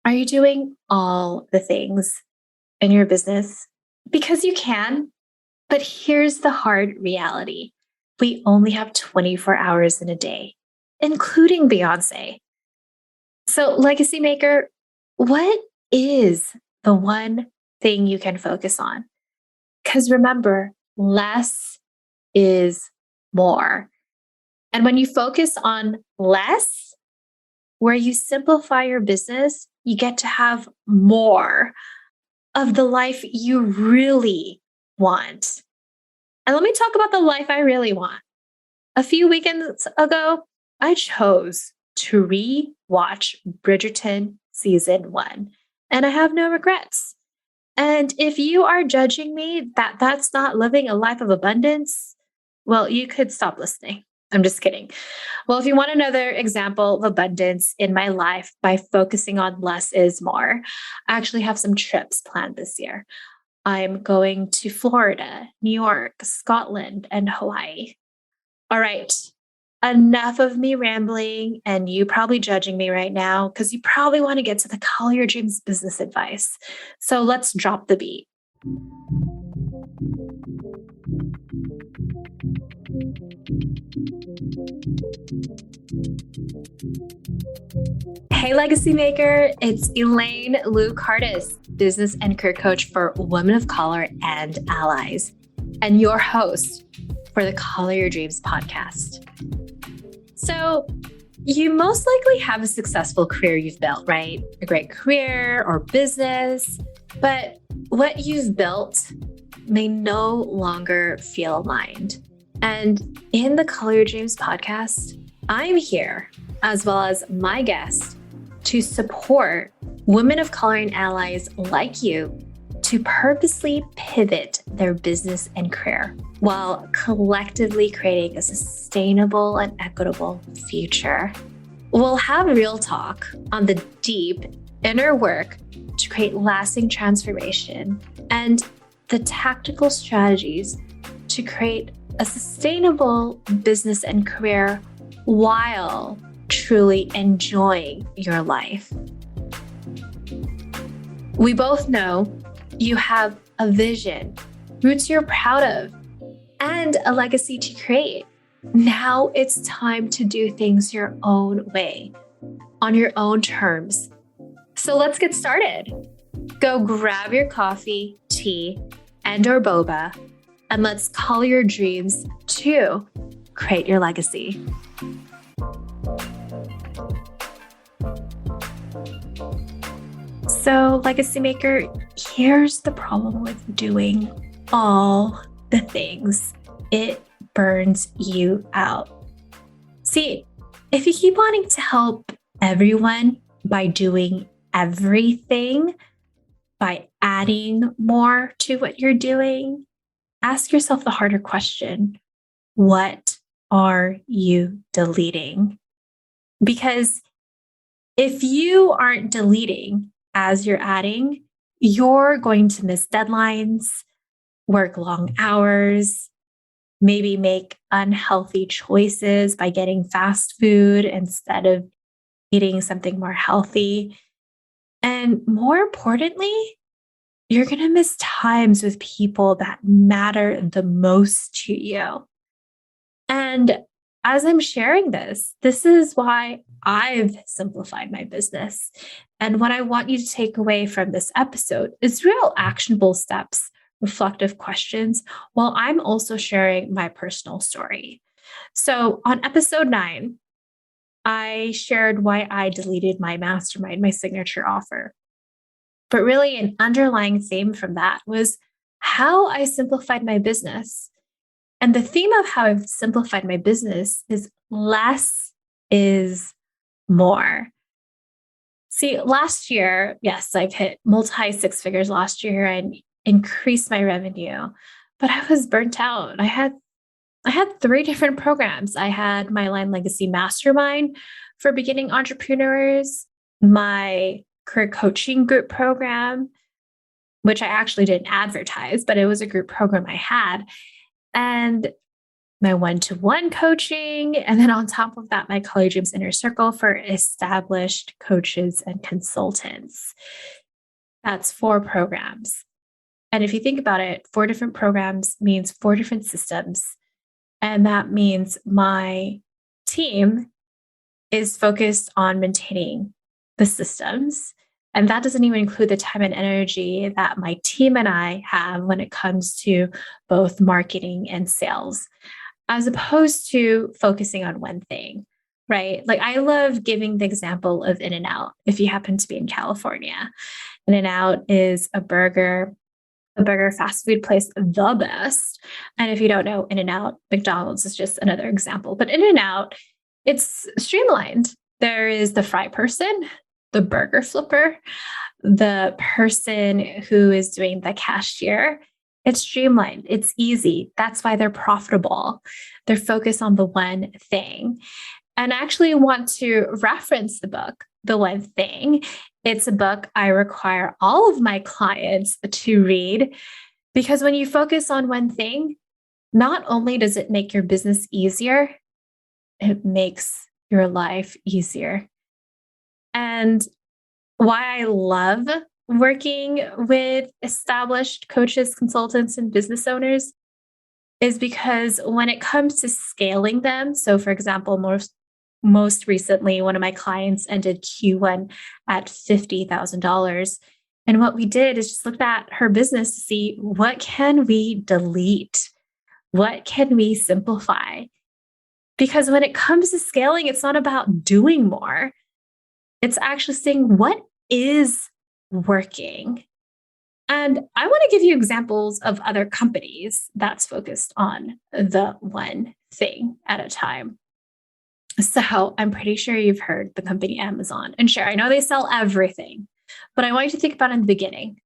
Are you doing all the things in your business? Because you can, but here's the hard reality. We only have 24 hours in a day, including Beyonce. So, legacy maker, what is the one thing you can focus on? Because remember, less is more. And when you focus on less, where you simplify your business, you get to have more of the life you really want. And let me talk about the life I really want. A few weekends ago, I chose to re-watch Bridgerton season 1, and I have no regrets. And if you are judging me that that's not living a life of abundance, well, you could stop listening. I'm just kidding. Well, if you want another example of abundance in my life by focusing on less is more, I actually have some trips planned this year. I'm going to Florida, New York, Scotland, and Hawaii. All right. Enough of me rambling and you probably judging me right now because you probably want to get to the Call Your Dreams business advice. So let's drop the beat. Hey, Legacy Maker, it's Elaine Lou Cardis, business and career coach for women of color and allies, and your host for the Call Your Dreams podcast. So, you most likely have a successful career you've built, right? A great career or business, but what you've built may no longer feel aligned. And in the Call Your Dreams podcast, I'm here, as well as my guest, to support women of color and allies like you to purposely pivot their business and career while collectively creating a sustainable and equitable future. We'll have real talk on the deep inner work to create lasting transformation and the tactical strategies to create a sustainable business and career while truly enjoying your life. We both know you have a vision, roots you're proud of, and a legacy to create. Now it's time to do things your own way, on your own terms. So let's get started. Go grab your coffee, tea, and/or boba, and let's call your dreams to create your legacy. So, Legacy Maker, here's the problem with doing all the things. It burns you out. See, if you keep wanting to help everyone by doing everything, by adding more to what you're doing, ask yourself the harder question. What are you deleting? Because if you aren't deleting as you're adding, you're going to miss deadlines, work long hours, maybe make unhealthy choices by getting fast food instead of eating something more healthy. And more importantly, you're going to miss times with people that matter the most to you. And as I'm sharing this is why I've simplified my business. And what I want you to take away from this episode is real actionable steps, reflective questions, while I'm also sharing my personal story. So on episode 9, I shared why I deleted my mastermind, my signature offer. But really, an underlying theme from that was how I simplified my business. And the theme of how I've simplified my business is less is more. See, last year, yes, I've hit multi 6 figures last year and increased my revenue, but I was burnt out. I had 3 different programs. I had my Line Legacy Mastermind for beginning entrepreneurs, my career coaching group program, which I actually didn't advertise, but it was a group program I had. And my one-to-one coaching. And then on top of that, my Color Dreams Inner Circle for established coaches and consultants. That's 4 programs. And if you think about it, 4 different programs means 4 different systems. And that means my team is focused on maintaining the systems. And that doesn't even include the time and energy that my team and I have when it comes to both marketing and sales, as opposed to focusing on one thing, right? Like I love giving the example of In-N-Out. If you happen to be in California, In-N-Out is a burger fast food place, the best. And if you don't know In-N-Out, McDonald's is just another example. But In-N-Out, it's streamlined. There is the fry person, the burger flipper, the person who is doing the cashier. It's streamlined. It's easy. That's why they're profitable. They're focused on the one thing. And I actually want to reference the book, The One Thing. It's a book I require all of my clients to read because when you focus on one thing, not only does it make your business easier, it makes your life easier. And why I love working with established coaches, consultants, and business owners is because when it comes to scaling them, so for example, most recently, one of my clients ended Q1 at $50,000. And what we did is just looked at her business to see what can we delete? What can we simplify? Because when it comes to scaling, it's not about doing more. It's actually saying what is working. And I want to give you examples of other companies that's focused on the one thing at a time. So I'm pretty sure you've heard the company Amazon. And sure, I know they sell everything, but I want you to think about in the beginning.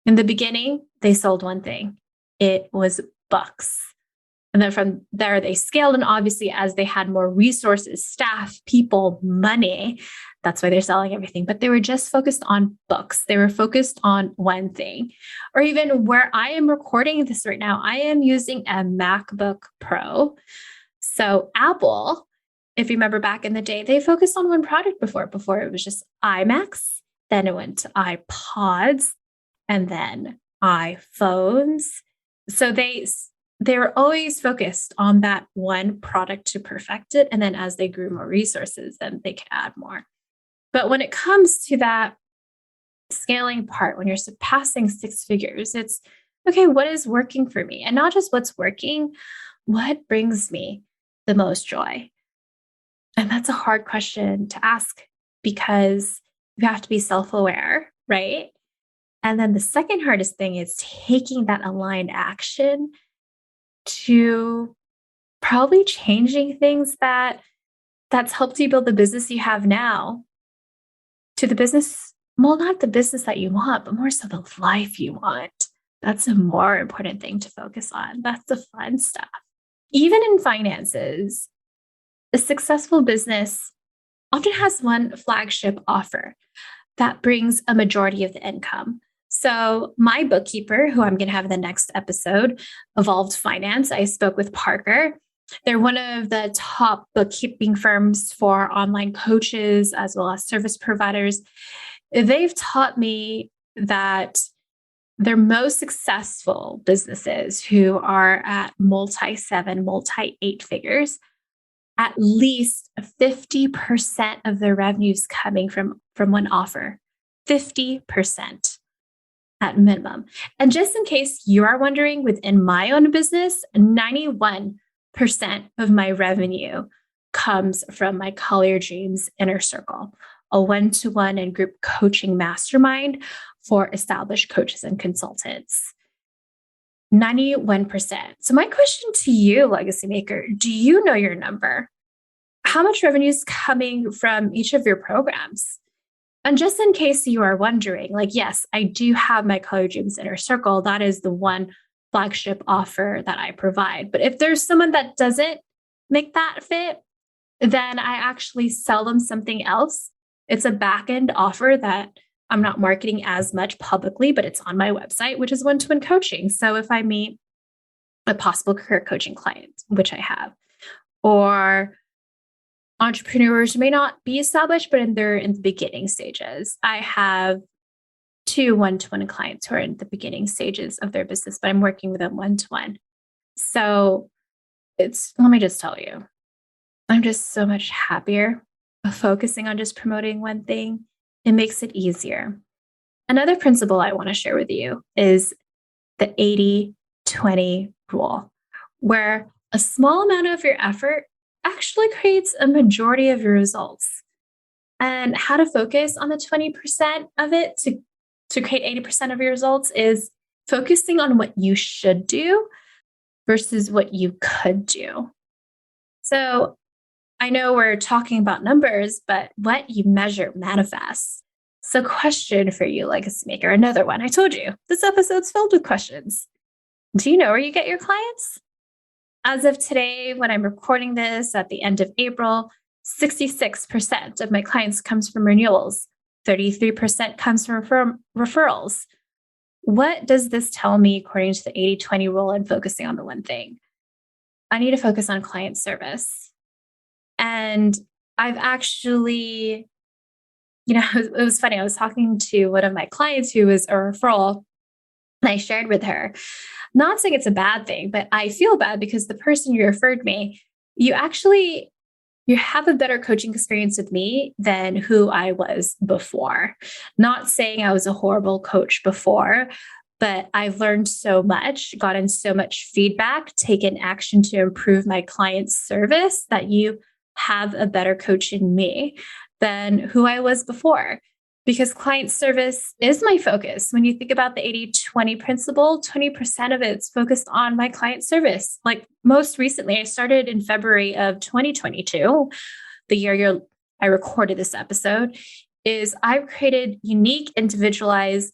In the beginning, they sold one thing. It was books. And then from there, they scaled. And obviously, as they had more resources, staff, people, money, that's why they're selling everything. But they were just focused on books. They were focused on one thing. Or even where I am recording this right now, I am using a MacBook Pro. So Apple, if you remember back in the day, they focused on one product before. Before it was just iMacs, then it went to iPods, and then iPhones. So they were always focused on that one product to perfect it. And then as they grew more resources, then they could add more. But when it comes to that scaling part, when you're surpassing 6 figures, it's okay, what is working for me? And not just what's working, what brings me the most joy? And that's a hard question to ask because you have to be self-aware, right? And then the second hardest thing is taking that aligned action to probably changing things that's helped you build the business you have now to the business, well, not the business that you want, but more so the life you want. That's a more important thing to focus on. That's the fun stuff. Even in finances, a successful business often has one flagship offer that brings a majority of the income. So my bookkeeper, who I'm going to have in the next episode, Evolved Finance, I spoke with Parker. They're one of the top bookkeeping firms for online coaches as well as service providers. They've taught me that their most successful businesses who are at multi-7, multi-8 figures, at least 50% of their revenues coming from one offer. 50% at minimum. And just in case you are wondering, within my own business, 91% of my revenue comes from my Color Dreams Inner Circle, a one-to-one and group coaching mastermind for established coaches and consultants. 91%. So my question to you, Legacy Maker, do you know your number? How much revenue is coming from each of your programs? And just in case you are wondering, like, yes, I do have my Color Dreams Inner Circle. That is the one flagship offer that I provide. But if there's someone that doesn't make that fit, then I actually sell them something else. It's a back-end offer that I'm not marketing as much publicly, but it's on my website, which is one-to-one coaching. So if I meet a possible career coaching client, which I have, or entrepreneurs who may not be established, but they're in the beginning stages. I have two one-to-one clients who are in the beginning stages of their business, but I'm working with them one-to-one. So let me just tell you, I'm just so much happier focusing on just promoting one thing. It makes it easier. Another principle I want to share with you is the 80-20 rule, where a small amount of your effort actually creates a majority of your results. And how to focus on the 20% of it to create 80% of your results is focusing on what you should do versus what you could do. So I know we're talking about numbers, but what you measure manifests. So, question for you, legacy maker, another one. I told you this episode's filled with questions. Do you know where you get your clients? As of today, when I'm recording this at the end of April, 66% of my clients comes from renewals, 33% comes from referrals. What does this tell me according to the 80-20 rule and focusing on the one thing? I need to focus on client service. And I've actually, it was funny. I was talking to one of my clients who was a referral, and I shared with her, not saying it's a bad thing, but I feel bad because the person you referred me, you have a better coaching experience with me than who I was before. Not saying I was a horrible coach before, but I've learned so much, gotten so much feedback, taken action to improve my client's service that you have a better coach in me than who I was before. Because client service is my focus. When you think about the 80-20 principle, 20% of it's focused on my client service. Like most recently, I started in February of 2022, the year I recorded this episode, is I've created unique, individualized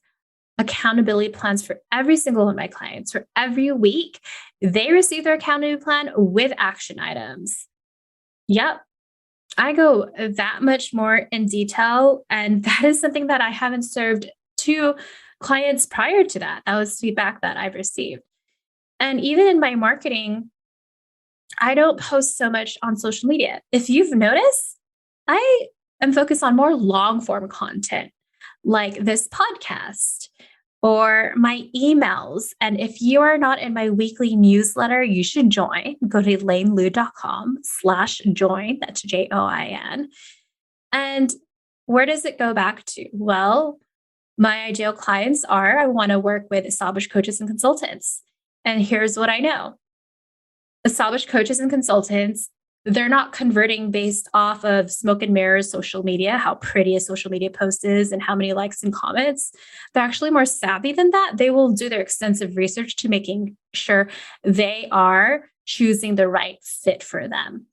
accountability plans for every single one of my clients. For every week, they receive their accountability plan with action items. Yep. I go that much more in detail. And that is something that I haven't served to clients prior to that. That was feedback that I've received. And even in my marketing, I don't post so much on social media. If you've noticed, I am focused on more long form content like this podcast or my emails. And if you are not in my weekly newsletter, you should join. Go to elainelu.com/join. That's JOIN. And where does it go back to? Well, my ideal clients are, I want to work with established coaches and consultants. And here's what I know. Established coaches and consultants, they're not converting based off of smoke and mirrors social media, how pretty a social media post is and how many likes and comments. They're actually more savvy than that. They will do their extensive research to making sure they are choosing the right fit for them,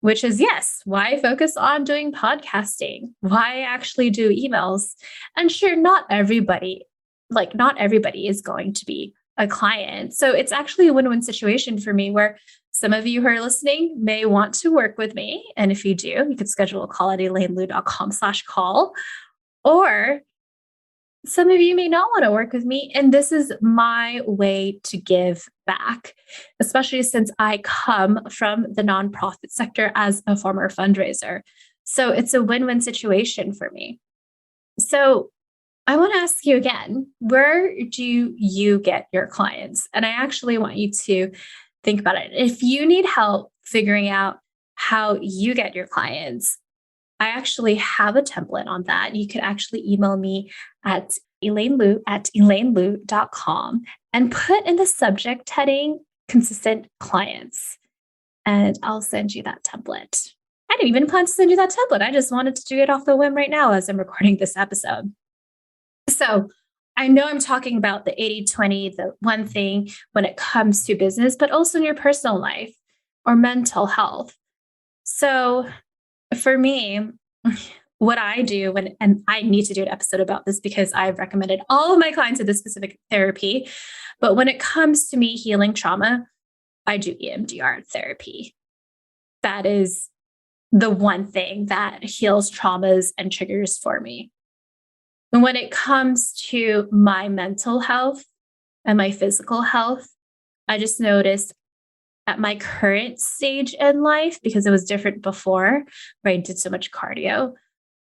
which is, yes, why focus on doing podcasting? Why actually do emails? And sure, not everybody is going to be a client. So it's actually a win-win situation for me where some of you who are listening may want to work with me. And if you do, you could schedule a call at elainelu.com/call. Or some of you may not want to work with me. And this is my way to give back, especially since I come from the nonprofit sector as a former fundraiser. So it's a win-win situation for me. So I want to ask you again, where do you get your clients? And I actually want you to think about it. If you need help figuring out how you get your clients, I actually have a template on that. You could actually email me at elainelu@elainelu.com and put in the subject heading consistent clients. And I'll send you that template. I didn't even plan to send you that template. I just wanted to do it off the whim right now as I'm recording this episode. So I know I'm talking about the 80-20, the one thing when it comes to business, but also in your personal life or mental health. So for me, what I do and I need to do an episode about this because I've recommended all of my clients to this specific therapy. But when it comes to me healing trauma, I do EMDR therapy. That is the one thing that heals traumas and triggers for me. And when it comes to my mental health and my physical health, I just noticed at my current stage in life, because it was different before, where I did so much cardio,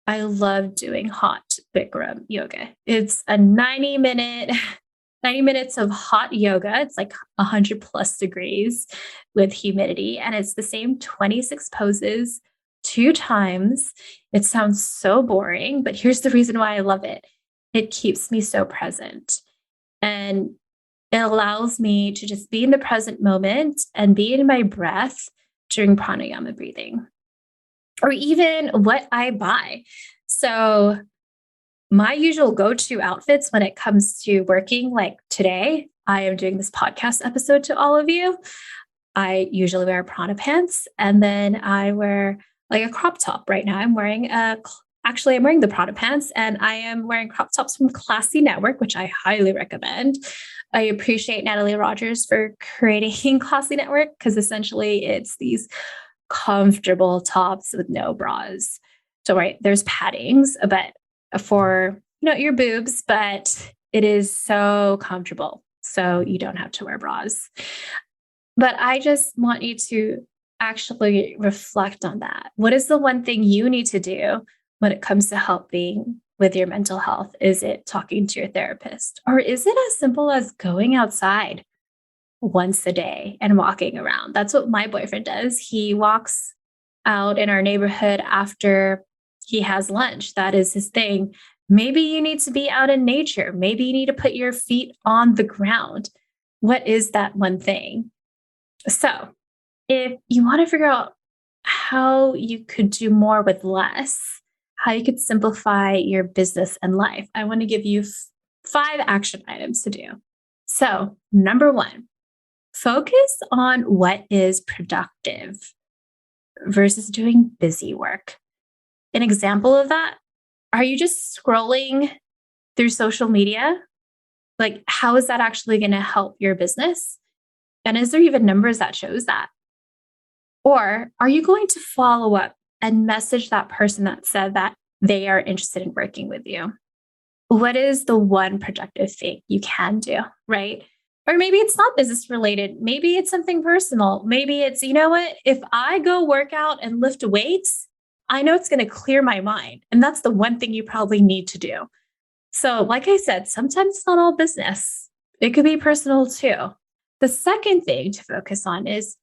I love doing hot Bikram yoga. It's a 90 minutes of hot yoga. It's like 100 plus degrees with humidity, and it's the same 26 poses 2 times. It sounds so boring, but here's the reason why I love it. It keeps me so present. And it allows me to just be in the present moment and be in my breath during pranayama breathing, or even what I buy. So, my usual go to outfits when it comes to working, like today, I am doing this podcast episode to all of you. I usually wear prana pants, and then I wear like a crop top. Right now, I'm wearing I'm wearing the prana pants, and I am wearing crop tops from Classy Network, which I highly recommend. I appreciate Natalie Rogers for creating Classy Network, because essentially it's these comfortable tops with no bras. So right, there's paddings, but for your boobs, but it is so comfortable. So you don't have to wear bras. But I just want you to actually reflect on that. What is the one thing you need to do when it comes to helping with your mental health? Is it talking to your therapist? Or is it as simple as going outside once a day and walking around? That's what my boyfriend does. He walks out in our neighborhood after he has lunch. That is his thing. Maybe you need to be out in nature. Maybe you need to put your feet on the ground. What is that one thing? So, if you want to figure out how you could do more with less, how you could simplify your business and life, I want to give you 5 action items to do. So, number 1, focus on what is productive versus doing busy work. An example of that, are you just scrolling through social media? Like, how is that actually going to help your business? And is there even numbers that shows that? Or are you going to follow up and message that person that said that they are interested in working with you? What is the one productive thing you can do, right? Or maybe it's not business related. Maybe it's something personal. Maybe it's, you know what? If I go work out and lift weights, I know it's going to clear my mind. And that's the one thing you probably need to do. So, like I said, sometimes it's not all business. It could be personal too. The second thing to focus on is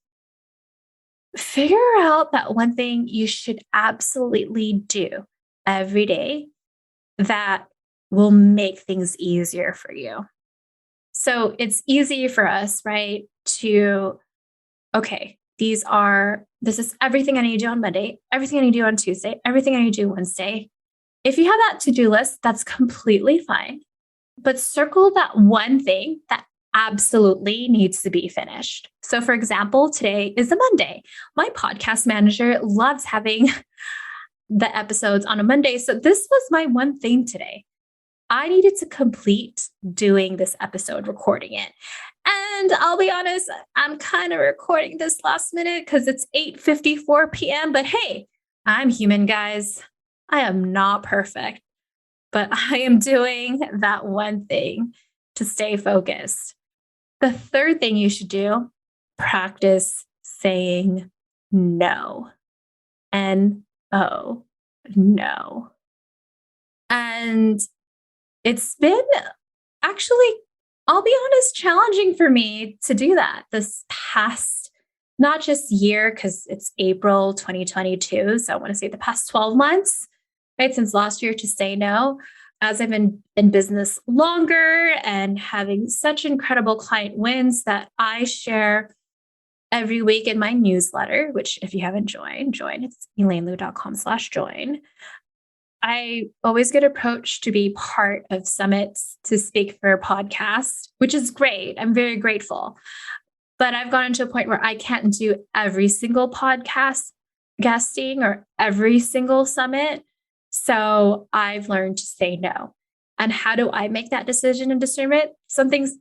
figure out that one thing you should absolutely do every day that will make things easier for you. So it's easy for us, right? Okay, this is everything I need to do on Monday, everything I need to do on Tuesday, everything I need to do Wednesday. If you have that to-do list, that's completely fine. But circle that one thing that absolutely needs to be finished. So for example, today is a Monday. My podcast manager loves having the episodes on a Monday. So this was my one thing today. I needed to complete doing this episode, recording it. And I'll be honest, I'm kind of recording this last minute because it's 8:54 p.m. But hey, I'm human, guys. I am not perfect, but I am doing that one thing to stay focused. The third thing you should do, practice saying no. N-O, no. And it's been actually, I'll be honest, challenging for me to do that this past, not just year, because it's April 2022. So I want to say the past 12 months, right? Since last year, to say no. As I've been in business longer and having such incredible client wins that I share every week in my newsletter, which if you haven't joined, it's elainelu.com/join. I always get approached to be part of summits to speak for a podcast, which is great. I'm very grateful. But I've gotten to a point where I can't do every single podcast guesting or every single summit. So I've learned to say no. And how do I make that decision and discernment? Some things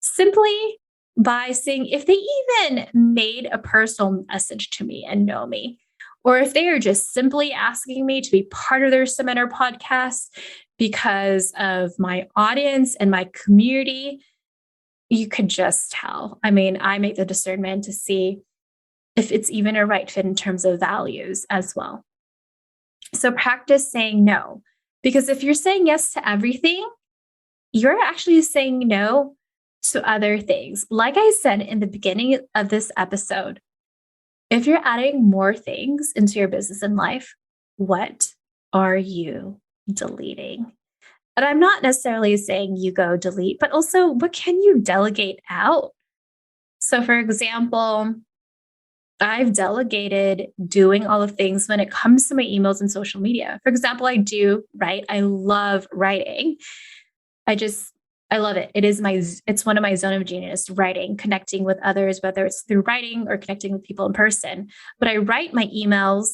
simply by saying, if they even made a personal message to me and know me, or if they are just simply asking me to be part of their summit or podcast because of my audience and my community, you could just tell. I mean, I make the discernment to see if it's even a right fit in terms of values as well. So practice saying no, because if you're saying yes to everything, you're actually saying no to other things. Like I said in the beginning of this episode, if you're adding more things into your business and life, what are you deleting? And I'm not necessarily saying you go delete, but also what can you delegate out? So, for example, I've delegated doing all the things when it comes to my emails and social media. For example, I do write. I love writing. I just, I love it. It's one of my zone of genius, writing, connecting with others, whether it's through writing or connecting with people in person. But I write my emails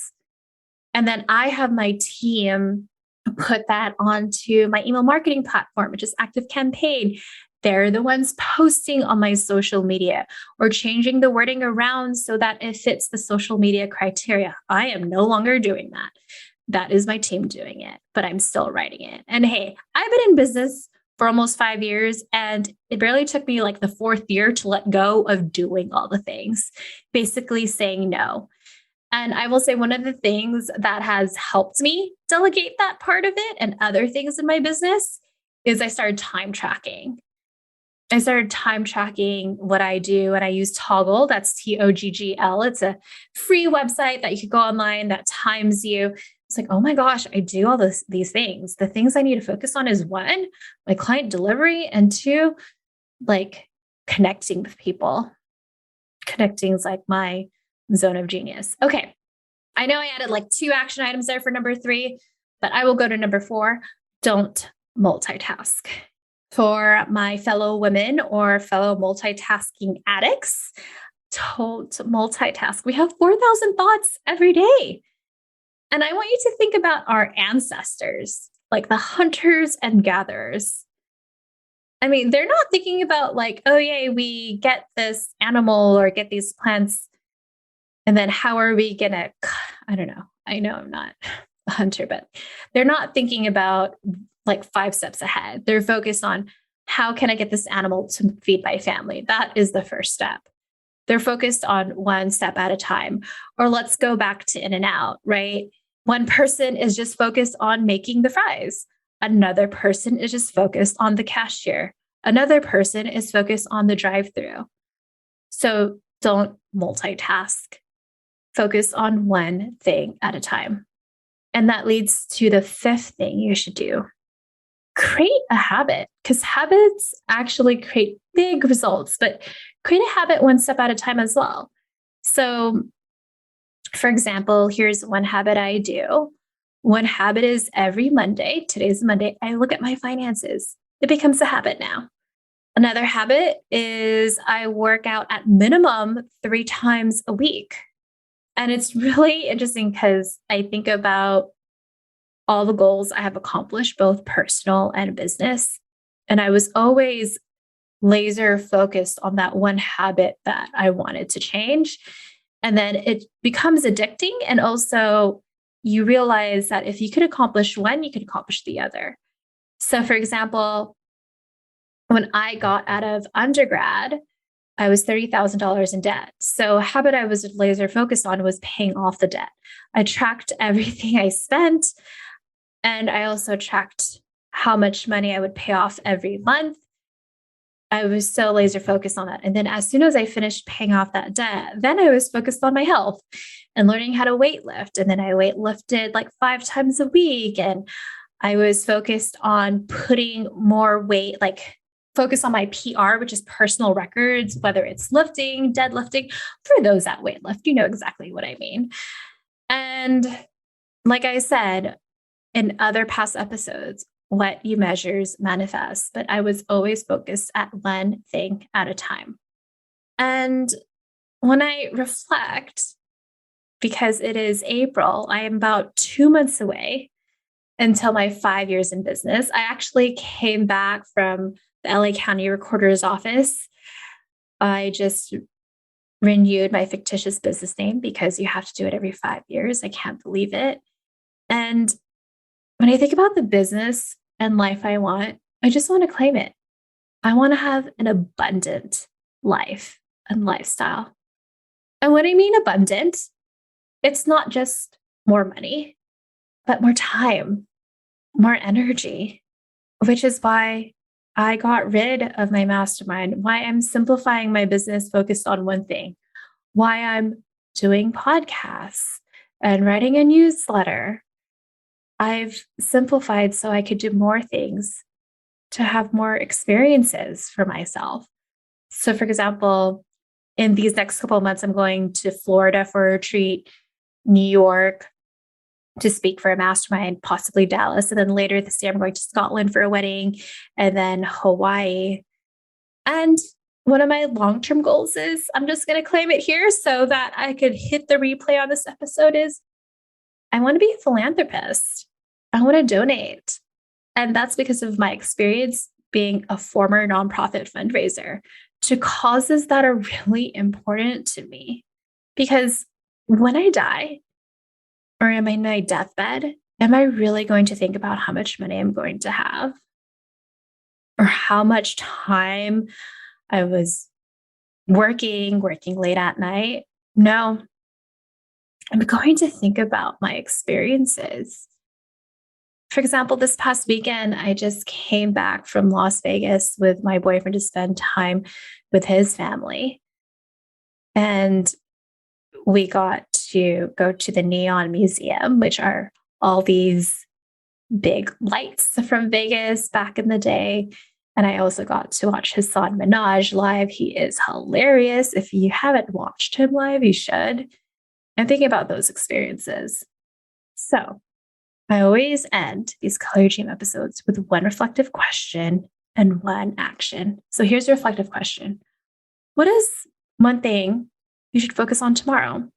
and then I have my team put that onto my email marketing platform, which is Active Campaign. They're the ones posting on my social media or changing the wording around so that it fits the social media criteria. I am no longer doing that. That is my team doing it, but I'm still writing it. And hey, I've been in business for almost 5 years, and it barely took me like the fourth year to let go of doing all the things, basically saying no. And I will say one of the things that has helped me delegate that part of it and other things in my business is I started time tracking. I started time tracking what I do, and I use Toggle. That's Toggl. It's a free website that you could go online that times you. It's like, oh my gosh, I do all these things. The things I need to focus on is one, my client delivery, and two, like connecting with people. Connecting is like my zone of genius. Okay. I know I added like 2 action items there for number 3, but I will go to number 4. Don't multitask. For my fellow women or fellow multitasking addicts, don't multitask. We have 4,000 thoughts every day. And I want you to think about our ancestors, like the hunters and gatherers. I mean, they're not thinking about like, oh, yay, we get this animal or get these plants. And then how are we going to, I don't know. I know I'm not a hunter, but they're not thinking about like 5 steps ahead. They're focused on how can I get this animal to feed my family? That is the first step. They're focused on one step at a time. Or let's go back to In-N-Out, right? One person is just focused on making the fries. Another person is just focused on the cashier. Another person is focused on the drive-through. So don't multitask. Focus on one thing at a time. And that leads to the 5th thing you should do. Create a habit, because habits actually create big results, but create a habit one step at a time as well. So, for example, here's one habit I do. One habit is every Monday, today's Monday, I look at my finances. It becomes a habit now. Another habit is I work out at minimum 3 times a week. And it's really interesting because I think about all the goals I have accomplished, both personal and business. And I was always laser focused on that one habit that I wanted to change. And then it becomes addicting. And also, you realize that if you could accomplish one, you could accomplish the other. So, for example, when I got out of undergrad, I was $30,000 in debt. So a habit I was laser focused on was paying off the debt. I tracked everything I spent, and I also tracked how much money I would pay off every month. I was so laser focused on that. And then as soon as I finished paying off that debt, then I was focused on my health and learning how to weight lift. And then I weight lifted like 5 times a week. And I was focused on putting more weight, like focus on my PR, which is personal records, whether it's lifting, deadlifting. For those that weight lift, you know exactly what I mean. And like I said in other past episodes, what you measures manifests, but I was always focused at one thing at a time. And when I reflect, because it is April, I am about 2 months away until my 5 years in business. I actually came back from the LA County Recorder's Office. I just renewed my fictitious business name because you have to do it every 5 years. I can't believe it. And when I think about the business and life I want, I just want to claim it. I want to have an abundant life and lifestyle. And when I mean abundant, it's not just more money, but more time, more energy, which is why I got rid of my mastermind, why I'm simplifying my business focused on one thing, why I'm doing podcasts and writing a newsletter. I've simplified so I could do more things to have more experiences for myself. So, for example, in these next couple of months, I'm going to Florida for a retreat, New York to speak for a mastermind, possibly Dallas. And then later this year, I'm going to Scotland for a wedding and then Hawaii. And one of my long-term goals is I'm just going to claim it here so that I could hit the replay on this episode is I want to be a philanthropist. I want to donate. And that's because of my experience being a former nonprofit fundraiser to causes that are really important to me. Because when I die or am I in my deathbed, am I really going to think about how much money I'm going to have? Or how much time I was working late at night? No, I'm going to think about my experiences. For example, this past weekend, I just came back from Las Vegas with my boyfriend to spend time with his family. And we got to go to the Neon Museum, which are all these big lights from Vegas back in the day. And I also got to watch Hassan Minaj live. He is hilarious. If you haven't watched him live, you should. I'm thinking about those experiences. So I always end these Color Your Dream episodes with one reflective question and one action. So here's your reflective question. What is one thing you should focus on tomorrow?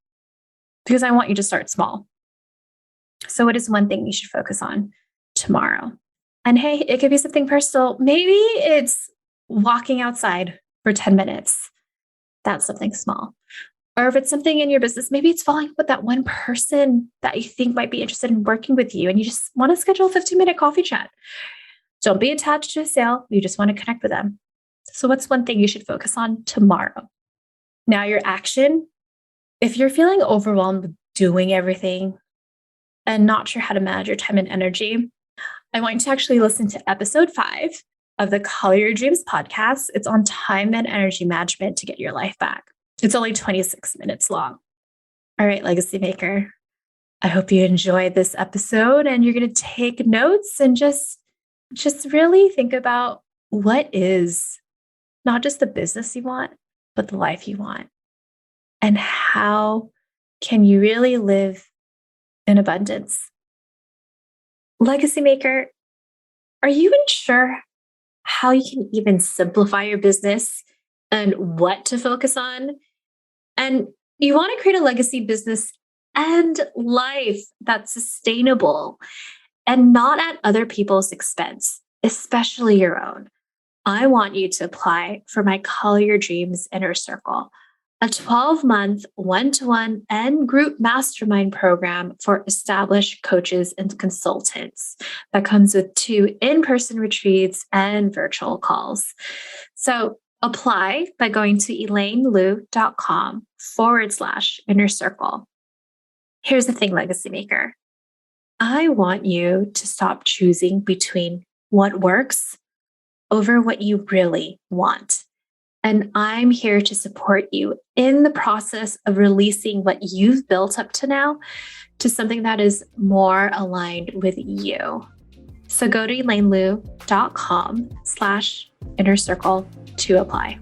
Because I want you to start small. So what is one thing you should focus on tomorrow? And hey, it could be something personal. Maybe it's walking outside for 10 minutes. That's something small. Or if it's something in your business, maybe it's following up with that one person that you think might be interested in working with you and you just want to schedule a 15-minute coffee chat. Don't be attached to a sale. You just want to connect with them. So what's one thing you should focus on tomorrow? Now your action, if you're feeling overwhelmed with doing everything and not sure how to manage your time and energy, I want you to actually listen to episode 5 of the Color Your Dreams podcast. It's on time and energy management to get your life back. It's only 26 minutes long. All right, Legacy Maker. I hope you enjoyed this episode and you're going to take notes and just really think about what is not just the business you want, but the life you want. And how can you really live in abundance? Legacy Maker, are you unsure how you can even simplify your business and what to focus on? And you want to create a legacy business and life that's sustainable and not at other people's expense, especially your own. I want you to apply for my Color Your Dreams Inner Circle, a 12-month one-to-one and group mastermind program for established coaches and consultants that comes with 2 in-person retreats and virtual calls. So apply by going to elainelu.com/inner circle. Here's the thing, Legacy Maker. I want you to stop choosing between what works over what you really want. And I'm here to support you in the process of releasing what you've built up to now to something that is more aligned with you. So go to elainelu.com/inner circle to apply.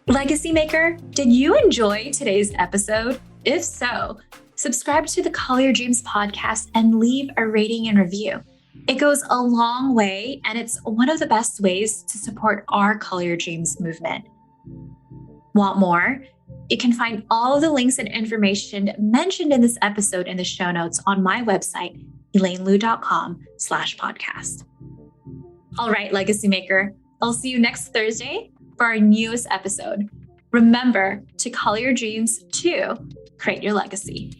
Legacy Maker, did you enjoy today's episode? If so, subscribe to the Color Your Dreams podcast and leave a rating and review. It goes a long way, and it's one of the best ways to support our Color Your Dreams movement. Want more? You can find all of the links and information mentioned in this episode in the show notes on my website, elainelu.com/podcast. All right, Legacy Maker, I'll see you next Thursday for our newest episode. Remember to color your dreams to create your legacy.